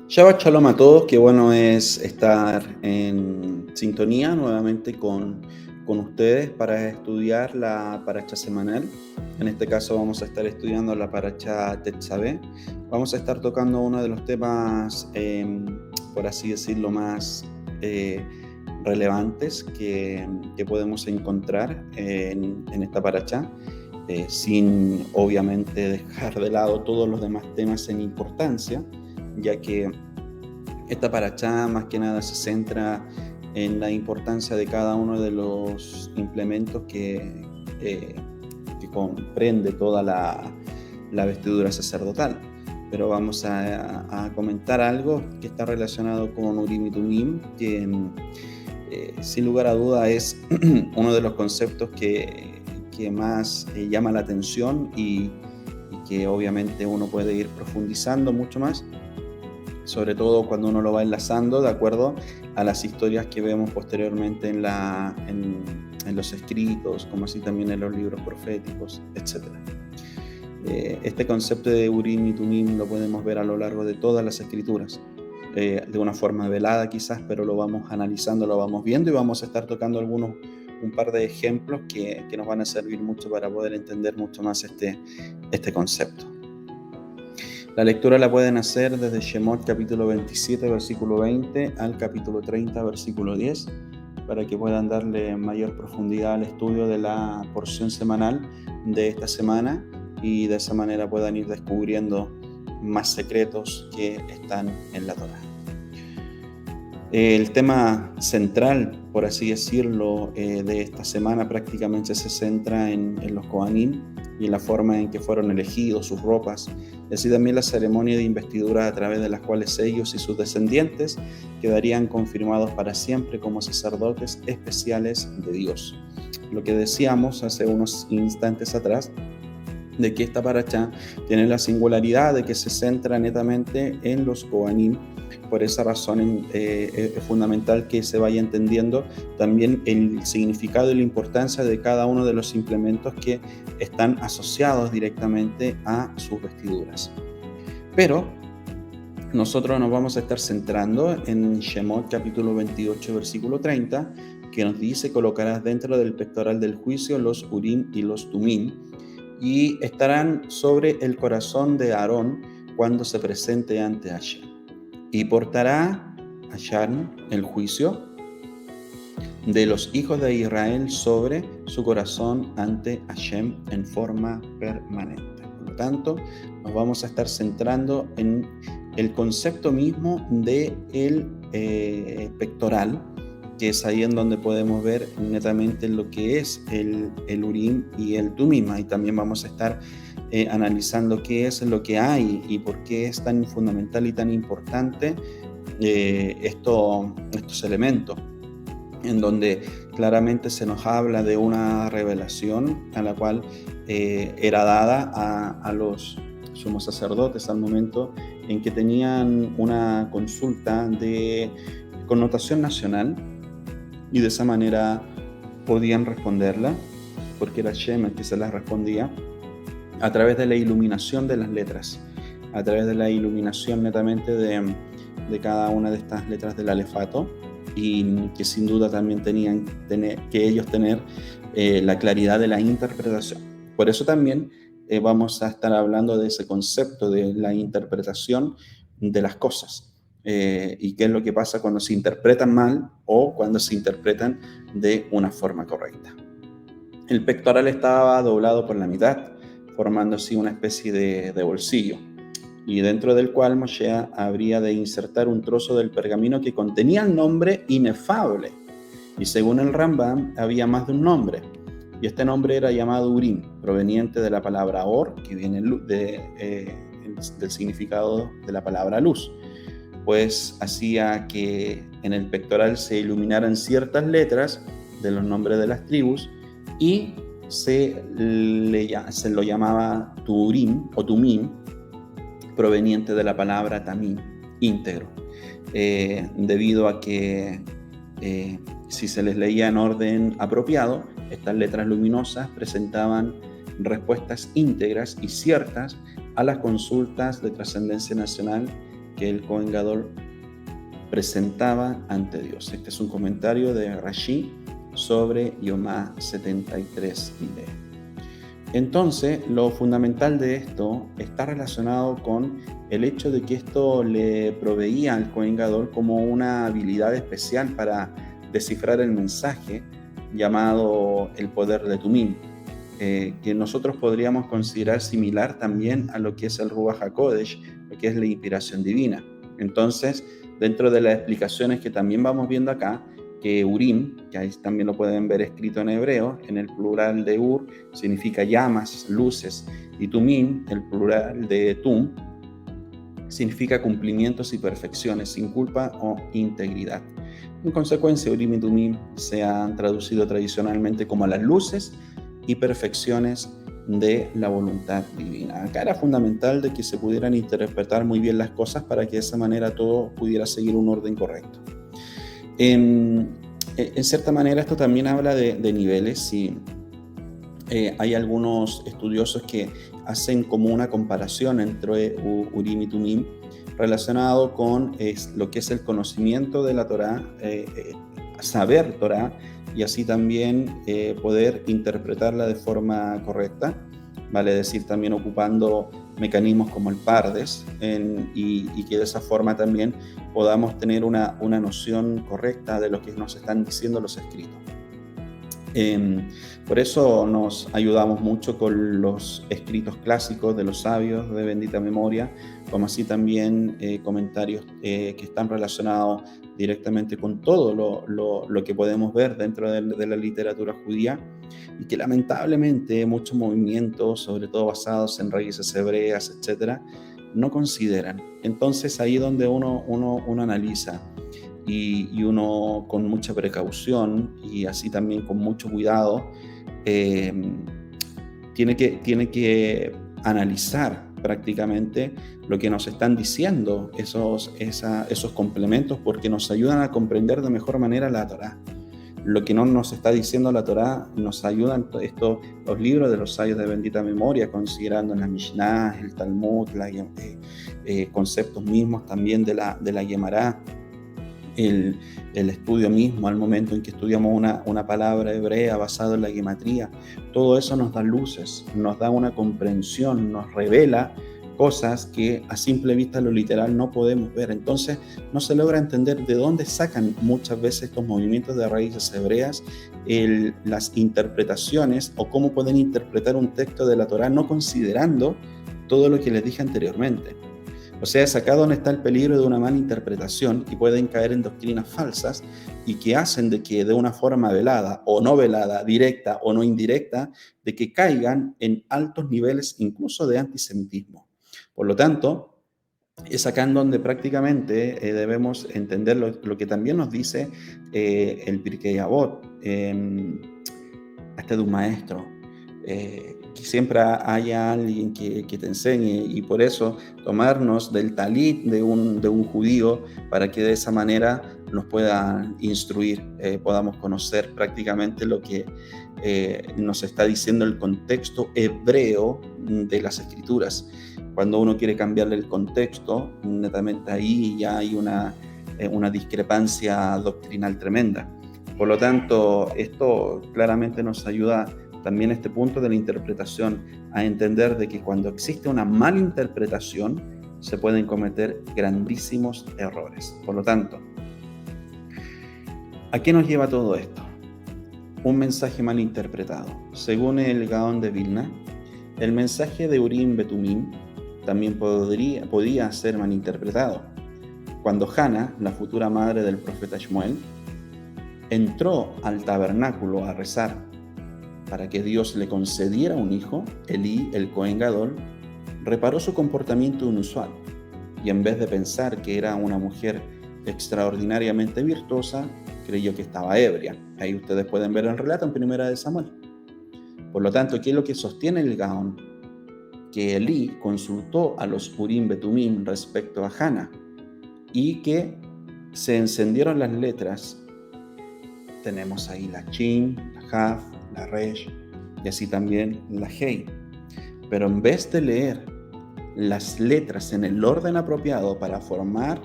Shabbat Shalom a todos, qué bueno es estar en sintonía nuevamente con ustedes para estudiar la paracha semanal. En este caso vamos a estar estudiando la paracha Tetzaveh. Vamos a estar tocando uno de los temas, por así decirlo, más relevantes que podemos encontrar en esta paracha, sin obviamente dejar de lado todos los demás temas en importancia, ya que esta paracha más que nada se centra en la importancia de cada uno de los implementos que comprende toda la vestidura sacerdotal. Pero vamos a comentar algo que está relacionado con Urim y Tumim, que sin lugar a duda es uno de los conceptos que más llama la atención y que obviamente uno puede ir profundizando mucho más, sobre todo cuando uno lo va enlazando de acuerdo a las historias que vemos posteriormente en los escritos, como así también en los libros proféticos, etc. Este concepto de Urim y Tumim lo podemos ver a lo largo de todas las escrituras, de una forma velada quizás, pero lo vamos analizando, lo vamos viendo y vamos a estar tocando un par de ejemplos que nos van a servir mucho para poder entender mucho más este concepto. La lectura la pueden hacer desde Shemot capítulo 27, versículo 20 al capítulo 30, versículo 10, para que puedan darle mayor profundidad al estudio de la porción semanal de esta semana y de esa manera puedan ir descubriendo más secretos que están en la Torá. El tema central, por así decirlo, de esta semana prácticamente se centra en los Kohanim y en la forma en que fueron elegidos, sus ropas, y así también la ceremonia de investidura a través de las cuales ellos y sus descendientes quedarían confirmados para siempre como sacerdotes especiales de Dios. Lo que decíamos hace unos instantes atrás, de que esta paracha tiene la singularidad de que se centra netamente en los Kohanim. Por esa razón es fundamental que se vaya entendiendo también el significado y la importancia de cada uno de los implementos que están asociados directamente a sus vestiduras. Pero nosotros nos vamos a estar centrando en Shemot capítulo 28 versículo 30, que nos dice: colocarás dentro del pectoral del juicio los Urim y los Tumim, y estarán sobre el corazón de Aarón cuando se presente ante Hashem. Y portará Hashem el juicio de los hijos de Israel sobre su corazón ante Hashem en forma permanente. Por lo tanto, nos vamos a estar centrando en el concepto mismo de el pectoral, que es ahí en donde podemos ver netamente lo que es el Urim y el Tumim. Y también vamos a estar analizando qué es lo que hay y por qué es tan fundamental y tan importante estos elementos, en donde claramente se nos habla de una revelación a la cual era dada a los sumos sacerdotes al momento en que tenían una consulta de connotación nacional, y de esa manera podían responderla, porque era Hashem el que se las respondía, a través de la iluminación de las letras, a través de la iluminación netamente de cada una de estas letras del alefato, y que sin duda también tenían que ellos tener la claridad de la interpretación. Por eso también vamos a estar hablando de ese concepto de la interpretación de las cosas. Y qué es lo que pasa cuando se interpretan mal o cuando se interpretan de una forma correcta. El pectoral estaba doblado por la mitad, formando así una especie de bolsillo, y dentro del cual Moshe habría de insertar un trozo del pergamino que contenía el nombre inefable. Y según el Rambam, había más de un nombre, y este nombre era llamado Urim, proveniente de la palabra Or, que viene del significado de la palabra luz, pues hacía que en el pectoral se iluminaran ciertas letras de los nombres de las tribus, y se lo llamaba Turim o Tumim, proveniente de la palabra Tamim, íntegro, debido a que si se les leía en orden apropiado, estas letras luminosas presentaban respuestas íntegras y ciertas a las consultas de trascendencia nacional que el Kohen Gadol presentaba ante Dios. Este es un comentario de Rashi sobre Yomá 73b. Entonces, lo fundamental de esto está relacionado con el hecho de que esto le proveía al Kohen Gadol como una habilidad especial para descifrar el mensaje llamado el poder de Tumim, que nosotros podríamos considerar similar también a lo que es el Ruach HaKodesh, lo que es la inspiración divina. Entonces, dentro de las explicaciones que también vamos viendo acá, que Urim, que ahí también lo pueden ver escrito en hebreo, en el plural de Ur, significa llamas, luces, y Tumim, el plural de Tum, significa cumplimientos y perfecciones, sin culpa o integridad. En consecuencia, Urim y Tumim se han traducido tradicionalmente como las luces y perfecciones de la voluntad divina. Acá era fundamental de que se pudieran interpretar muy bien las cosas para que de esa manera todo pudiera seguir un orden correcto. En cierta manera esto también habla de niveles y hay algunos estudiosos que hacen como una comparación entre Urim y Tumim relacionado con lo que es el conocimiento de la Torá, saber Torá y así también poder interpretarla de forma correcta, vale decir también ocupando mecanismos como el Pardes y que de esa forma también podamos tener una noción correcta de lo que nos están diciendo los escritos. Por eso nos ayudamos mucho con los escritos clásicos de los sabios de bendita memoria, como así también comentarios que están relacionados directamente con todo lo que podemos ver dentro de la literatura judía y que lamentablemente muchos movimientos, sobre todo basados en raíces hebreas, etcétera, no consideran. Entonces ahí es donde uno analiza y uno con mucha precaución y así también con mucho cuidado tiene que analizar prácticamente lo que nos están diciendo esos complementos porque nos ayudan a comprender de mejor manera la Torá. Lo que no nos está diciendo la Torá nos ayudan los libros de los sabios de bendita memoria, considerando la Mishnah, el Talmud, conceptos mismos también de la Gemara, el estudio mismo al momento en que estudiamos una palabra hebrea basada en la gematría. Todo eso nos da luces, nos da una comprensión, nos revela cosas que a simple vista lo literal no podemos ver. Entonces no se logra entender de dónde sacan muchas veces estos movimientos de raíces hebreas, las interpretaciones o cómo pueden interpretar un texto de la Torá no considerando todo lo que les dije anteriormente. O sea, es acá donde está el peligro de una mala interpretación y pueden caer en doctrinas falsas y que hacen de que de una forma velada o no velada, directa o no indirecta, de que caigan en altos niveles incluso de antisemitismo. Por lo tanto, es acá en donde prácticamente debemos entender lo que también nos dice el Pirkei Avot, de un maestro, que siempre haya alguien que te enseñe y por eso tomarnos del talit de un judío para que de esa manera nos pueda instruir, podamos conocer prácticamente lo que nos está diciendo el contexto hebreo de las escrituras. Cuando uno quiere cambiarle el contexto, netamente ahí ya hay una discrepancia doctrinal tremenda. Por lo tanto, esto claramente nos ayuda también este punto de la interpretación a entender de que cuando existe una mala interpretación se pueden cometer grandísimos errores. Por lo tanto, ¿a qué nos lleva todo esto? Un mensaje mal interpretado. Según el Gaón de Vilna, el mensaje de Urim Betumim también podía ser malinterpretado. Cuando Hannah, la futura madre del profeta Shmuel, entró al tabernáculo a rezar para que Dios le concediera un hijo, Elí, el Kohen Gadol, reparó su comportamiento inusual y en vez de pensar que era una mujer extraordinariamente virtuosa, creyó que estaba ebria. Ahí ustedes pueden ver el relato en 1 Samuel. Por lo tanto, ¿qué es lo que sostiene el Gaón? Que Elí consultó a los Urim Betumim respecto a Hannah y que se encendieron las letras. Tenemos ahí la Shin, la Haf, la Resh y así también la Hei. Pero en vez de leer las letras en el orden apropiado para formar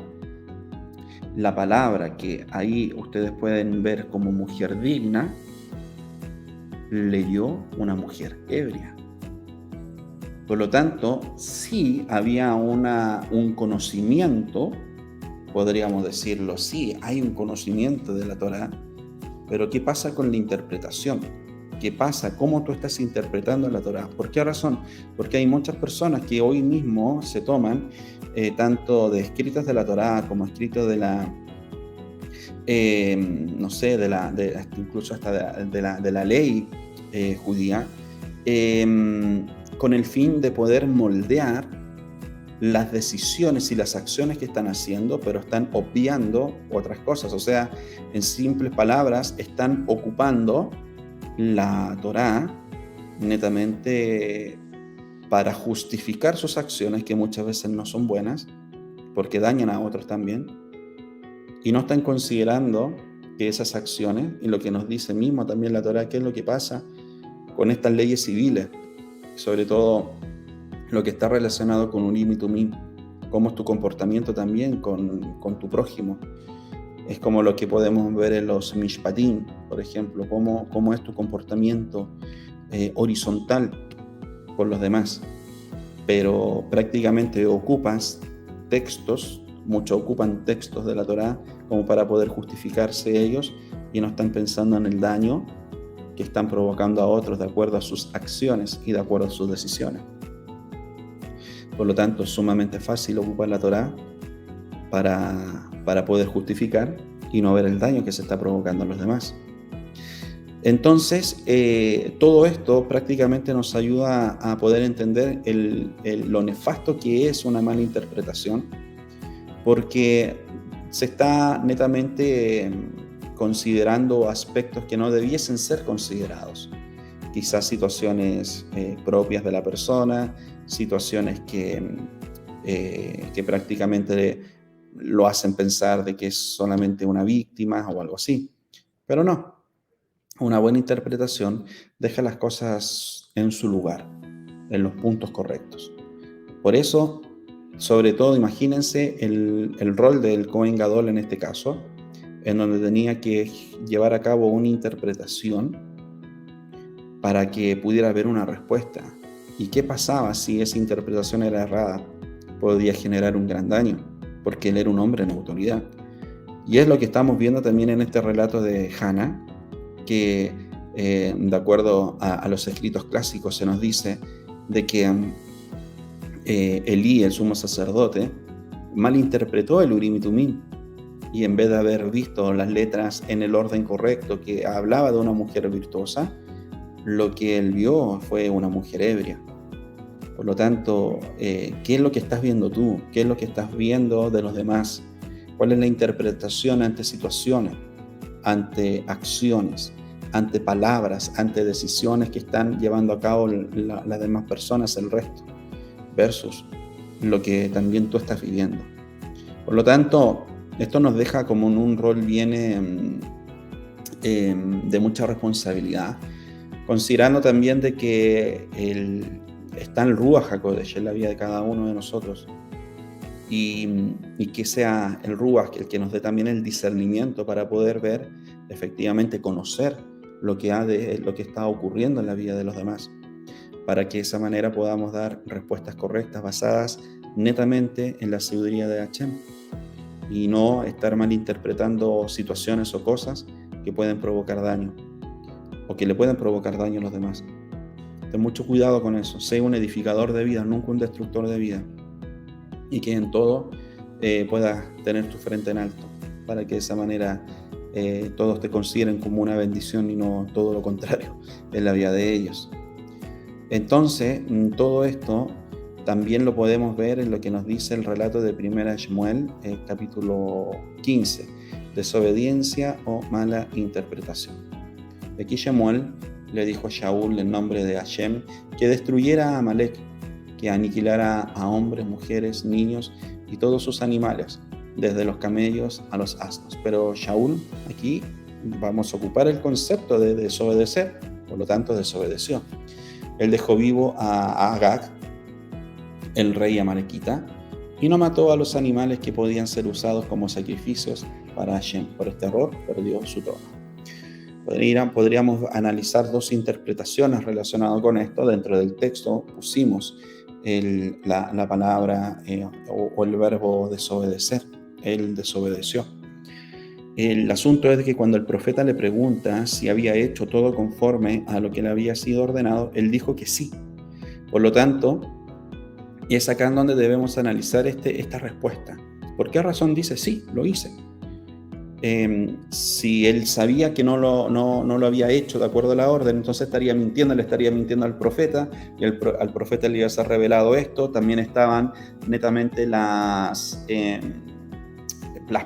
la palabra que ahí ustedes pueden ver como mujer digna, leyó una mujer ebria. Por lo tanto, sí había un conocimiento, podríamos decirlo, sí, hay un conocimiento de la Torá, pero ¿qué pasa con la interpretación? ¿Qué pasa? ¿Cómo tú estás interpretando la Torá? ¿Por qué razón? Porque hay muchas personas que hoy mismo se toman tanto de escritos de la Torá como escritos de la, no sé, incluso hasta de la ley judía, con el fin de poder moldear las decisiones y las acciones que están haciendo, pero están obviando otras cosas. O sea, en simples palabras, están ocupando la Torá netamente para justificar sus acciones, que muchas veces no son buenas, porque dañan a otros también, y no están considerando que esas acciones, y lo que nos dice mismo también la Torá, qué es lo que pasa con estas leyes civiles, sobre todo lo que está relacionado con Urim y Tumim, cómo es tu comportamiento también con tu prójimo. Es como lo que podemos ver en los Mishpatim, por ejemplo, cómo es tu comportamiento horizontal con los demás. Pero prácticamente muchos ocupan textos de la Torá como para poder justificarse ellos y no están pensando en el daño que están provocando a otros de acuerdo a sus acciones y de acuerdo a sus decisiones. Por lo tanto, es sumamente fácil ocupar la Torá para poder justificar y no ver el daño que se está provocando a los demás. Entonces, todo esto prácticamente nos ayuda a poder entender lo nefasto que es una mala interpretación, porque se está netamente considerando aspectos que no debiesen ser considerados. Quizás situaciones propias de la persona, situaciones que prácticamente lo hacen pensar de que es solamente una víctima o algo así. Pero no, una buena interpretación deja las cosas en su lugar, en los puntos correctos. Por eso, sobre todo, imagínense el rol del Kohen Gadol en este caso, en donde tenía que llevar a cabo una interpretación para que pudiera haber una respuesta. ¿Y qué pasaba si esa interpretación era errada? Podía generar un gran daño, porque él era un hombre en autoridad. Y es lo que estamos viendo también en este relato de Hannah, que de acuerdo a los escritos clásicos se nos dice de que Elí, el sumo sacerdote, malinterpretó el Urim y Tumim, y en vez de haber visto las letras en el orden correcto que hablaba de una mujer virtuosa, lo que él vio fue una mujer ebria. Por lo tanto, ¿qué es lo que estás viendo tú? ¿Qué es lo que estás viendo de los demás? ¿Cuál es la interpretación ante situaciones, ante acciones, ante palabras, ante decisiones que están llevando a cabo las demás personas, el resto, versus lo que también tú estás viviendo? Por lo tanto, esto nos deja como en un rol bien de mucha responsabilidad, considerando también de que está el Ruach HaKodesh en la vida de cada uno de nosotros, y que sea el Ruach el que nos dé también el discernimiento para poder ver, efectivamente conocer lo que está ocurriendo en la vida de los demás, para que de esa manera podamos dar respuestas correctas basadas netamente en la sabiduría de Hashem y no estar malinterpretando situaciones o cosas que pueden provocar daño o que le pueden provocar daño a los demás. Ten mucho cuidado con eso. Sé un edificador de vida, nunca un destructor de vida, y que en todo puedas tener tu frente en alto, para que de esa manera todos te consideren como una bendición y no todo lo contrario en la vida de ellos. Entonces, todo esto también lo podemos ver en lo que nos dice el relato de 1 Shmuel, capítulo 15, desobediencia o mala interpretación. Aquí Shmuel le dijo a Shaul en nombre de Hashem que destruyera a Amalek, que aniquilara a hombres, mujeres, niños y todos sus animales, desde los camellos a los asnos. Pero Shaul, aquí vamos a ocupar el concepto de desobedecer, por lo tanto desobedeció. Él dejó vivo a Agag, el rey amalequita, y no mató a los animales que podían ser usados como sacrificios para Hashem. Por este error perdió su trono. Podríamos analizar dos interpretaciones relacionadas con esto. Dentro del texto pusimos la palabra o el verbo desobedecer. Él desobedeció. El asunto es que cuando el profeta le pregunta si había hecho todo conforme a lo que le había sido ordenado, él dijo que sí. Por lo tanto, es acá en donde debemos analizar esta respuesta. ¿Por qué razón dice sí? Lo hice. Si él sabía que no lo había hecho de acuerdo a la orden, entonces estaría mintiendo, le estaría mintiendo al profeta, y al profeta le iba a ser revelado esto. También estaban netamente las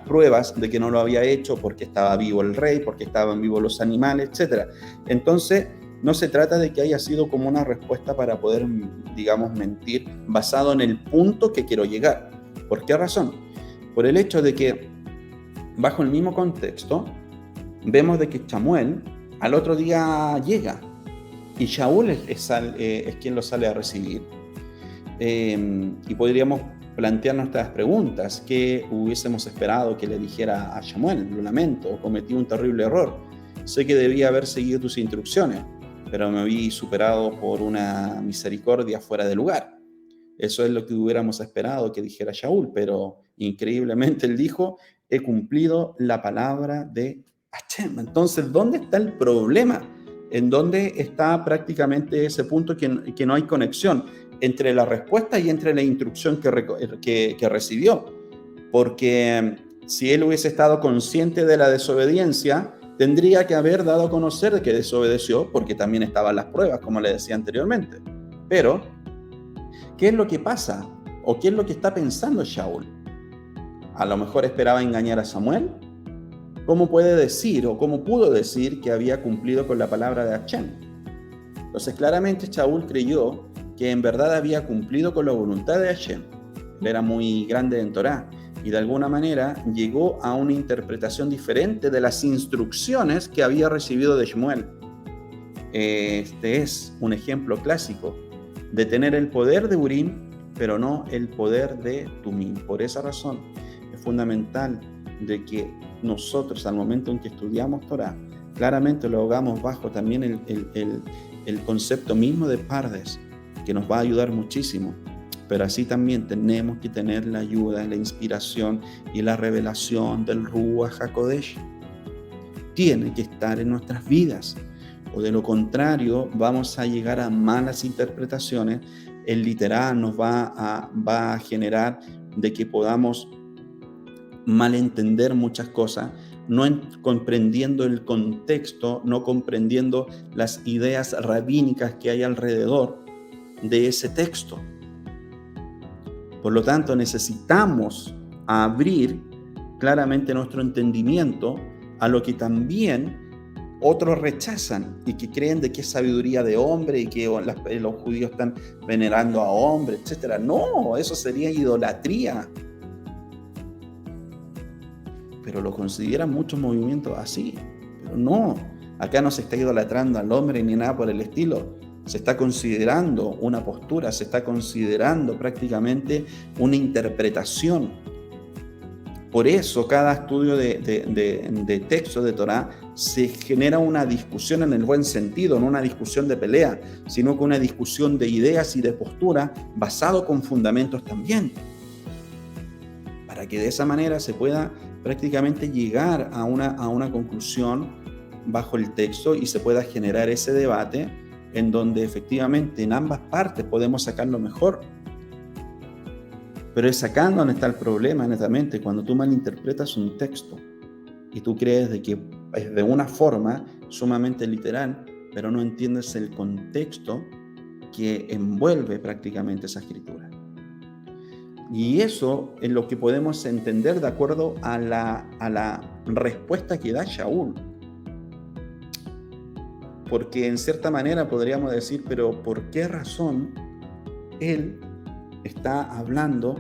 pruebas de que no lo había hecho porque estaba vivo el rey, porque estaban vivos los animales, etc. Entonces, no se trata de que haya sido como una respuesta para poder, digamos, mentir basado en el punto que quiero llegar. ¿Por qué razón? Por el hecho de que, bajo el mismo contexto, vemos de que Samuel al otro día llega y Shaul es quien lo sale a recibir. Y podríamos plantear nuestras preguntas. ¿Qué hubiésemos esperado que le dijera a Samuel? Lo lamento, cometí un terrible error. Sé que debía haber seguido tus instrucciones, pero me vi superado por una misericordia fuera de lugar. Eso es lo que hubiéramos esperado que dijera Shaul, pero increíblemente él dijo: he cumplido la palabra de Hashem. Entonces, ¿dónde está el problema? ¿En dónde está prácticamente ese punto que no hay conexión entre la respuesta y entre la instrucción que recibió? Porque si él hubiese estado consciente de la desobediencia, tendría que haber dado a conocer que desobedeció, porque también estaban las pruebas, como le decía anteriormente. Pero, ¿qué es lo que pasa? ¿O qué es lo que está pensando Shaul? A lo mejor esperaba engañar a Samuel. ¿Cómo puede decir o cómo pudo decir que había cumplido con la palabra de Hashem? Entonces, claramente Shaul creyó que en verdad había cumplido con la voluntad de Hashem. Él era muy grande en Torá y de alguna manera llegó a una interpretación diferente de las instrucciones que había recibido de Shmuel. Este es un ejemplo clásico de tener el poder de Urim, pero no el poder de Tumim. Por esa razón es fundamental de que nosotros, al momento en que estudiamos Torá, claramente lo hagamos bajo también el concepto mismo de Pardes, que nos va a ayudar muchísimo. Pero así también tenemos que tener la ayuda, la inspiración y la revelación del Ruach HaKodesh. Tiene que estar en nuestras vidas, o de lo contrario vamos a llegar a malas interpretaciones. El literal nos va a generar de que podamos malentender muchas cosas, no comprendiendo el contexto, no comprendiendo las ideas rabínicas que hay alrededor de ese texto. Por lo tanto, necesitamos abrir claramente nuestro entendimiento a lo que también otros rechazan y que creen de que es sabiduría de hombre y que los judíos están venerando a hombres, etc. No, eso sería idolatría. Pero lo consideran muchos movimientos así. Pero no, acá no se está idolatrando al hombre ni nada por el estilo. Se está considerando una postura, se está considerando prácticamente una interpretación. Por eso cada estudio de texto de Torá se genera una discusión en el buen sentido, no una discusión de pelea, sino que una discusión de ideas y de postura basado con fundamentos también. Para que de esa manera se pueda prácticamente llegar a una conclusión bajo el texto y se pueda generar ese debate en donde efectivamente en ambas partes podemos sacar lo mejor. Pero es acá donde está el problema, netamente, cuando tú malinterpretas un texto y tú crees de que es de una forma sumamente literal, pero no entiendes el contexto que envuelve prácticamente esa escritura. Y eso es lo que podemos entender de acuerdo a la respuesta que da Shaul. Porque en cierta manera podríamos decir, pero ¿por qué razón él está hablando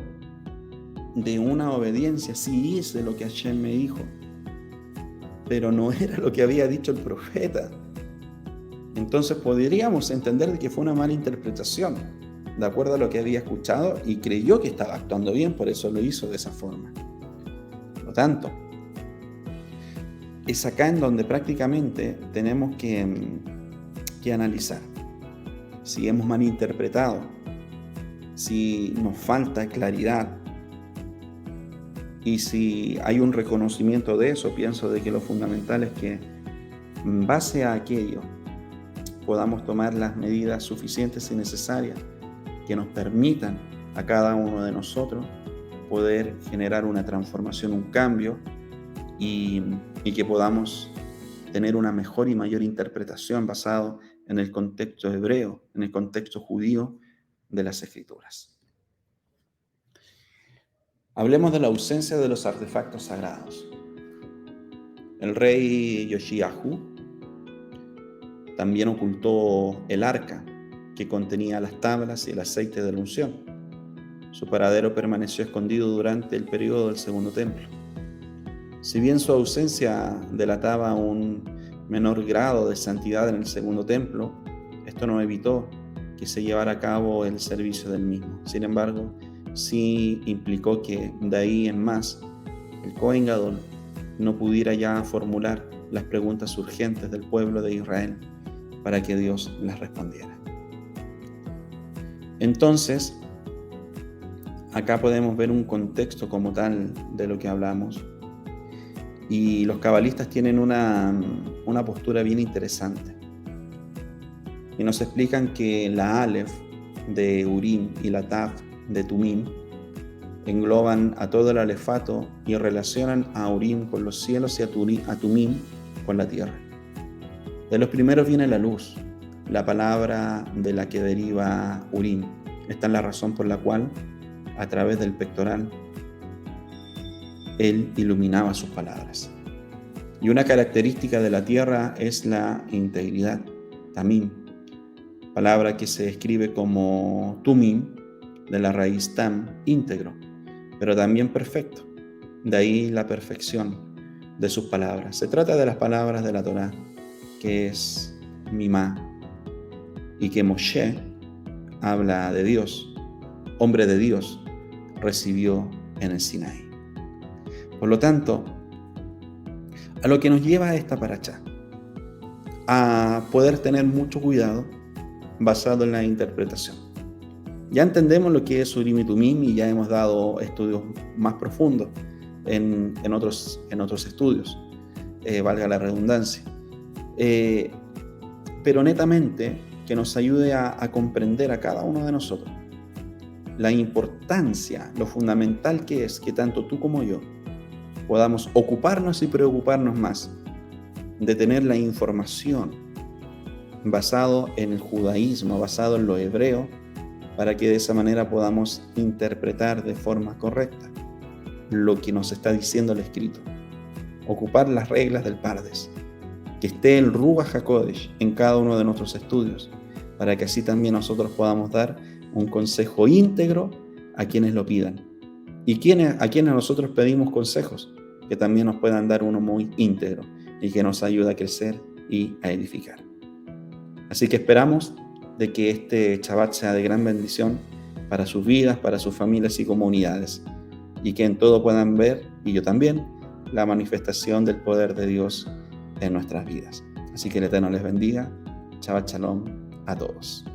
de una obediencia? Sí hice lo que Hashem me dijo, pero no era lo que había dicho el profeta. Entonces podríamos entender de que fue una mala interpretación. de acuerdo a lo que había escuchado y creyó que estaba actuando bien, por eso lo hizo de esa forma. Por lo tanto, es acá en donde prácticamente tenemos que analizar si hemos malinterpretado, si nos falta claridad y si hay un reconocimiento de eso. Pienso de que lo fundamental es que en base a aquello podamos tomar las medidas suficientes y necesarias que nos permitan a cada uno de nosotros poder generar una transformación, un cambio y que podamos tener una mejor y mayor interpretación basado en el contexto hebreo, en el contexto judío de las Escrituras. Hablemos de la ausencia de los artefactos sagrados. El rey Yoshiyahu también ocultó el arca que contenía las tablas y el aceite de la unción. Su paradero permaneció escondido durante el periodo del segundo templo. Si bien su ausencia delataba un menor grado de santidad en el segundo templo, esto no evitó que se llevara a cabo el servicio del mismo. Sin embargo, sí implicó que de ahí en más el Kohen Gadol no pudiera ya formular las preguntas urgentes del pueblo de Israel para que Dios las respondiera. Entonces, acá podemos ver un contexto como tal de lo que hablamos. Y los cabalistas tienen una postura bien interesante. Y nos explican que la Aleph de Urim y la Tav de Tumim engloban a todo el alefato y relacionan a Urim con los cielos y a Tumim con la tierra. De los primeros viene la luz, la palabra de la que deriva Urim. Esta es la razón por la cual, a través del pectoral, él iluminaba sus palabras. Y una característica de la tierra es la integridad, tamim, palabra que se escribe como tumim, de la raíz tam, íntegro, pero también perfecto, de ahí la perfección de sus palabras. Se trata de las palabras de la Torá, que es mimá, y que Moshe habla de Dios, hombre de Dios, recibió en el Sinaí. Por lo tanto, a lo que nos lleva a esta parashá, a poder tener mucho cuidado basado en la interpretación. Ya entendemos lo que es Urim y Tumim y ya hemos dado estudios más profundos en otros estudios, valga la redundancia. Pero netamente que nos ayude a comprender a cada uno de nosotros la importancia, lo fundamental que es que tanto tú como yo podamos ocuparnos y preocuparnos más de tener la información basado en el judaísmo, basado en lo hebreo, para que de esa manera podamos interpretar de forma correcta lo que nos está diciendo el escrito. Ocupar las reglas del Pardes, que esté el Ruach HaKodesh en cada uno de nuestros estudios, para que así también nosotros podamos dar un consejo íntegro a quienes lo pidan. Y a quienes nosotros pedimos consejos, que también nos puedan dar uno muy íntegro y que nos ayude a crecer y a edificar. Así que esperamos de que este Shabbat sea de gran bendición para sus vidas, para sus familias y comunidades, y que en todo puedan ver, y yo también, la manifestación del poder de Dios en nuestras vidas. Así que el Eterno les bendiga. Shabbat Shalom a todos.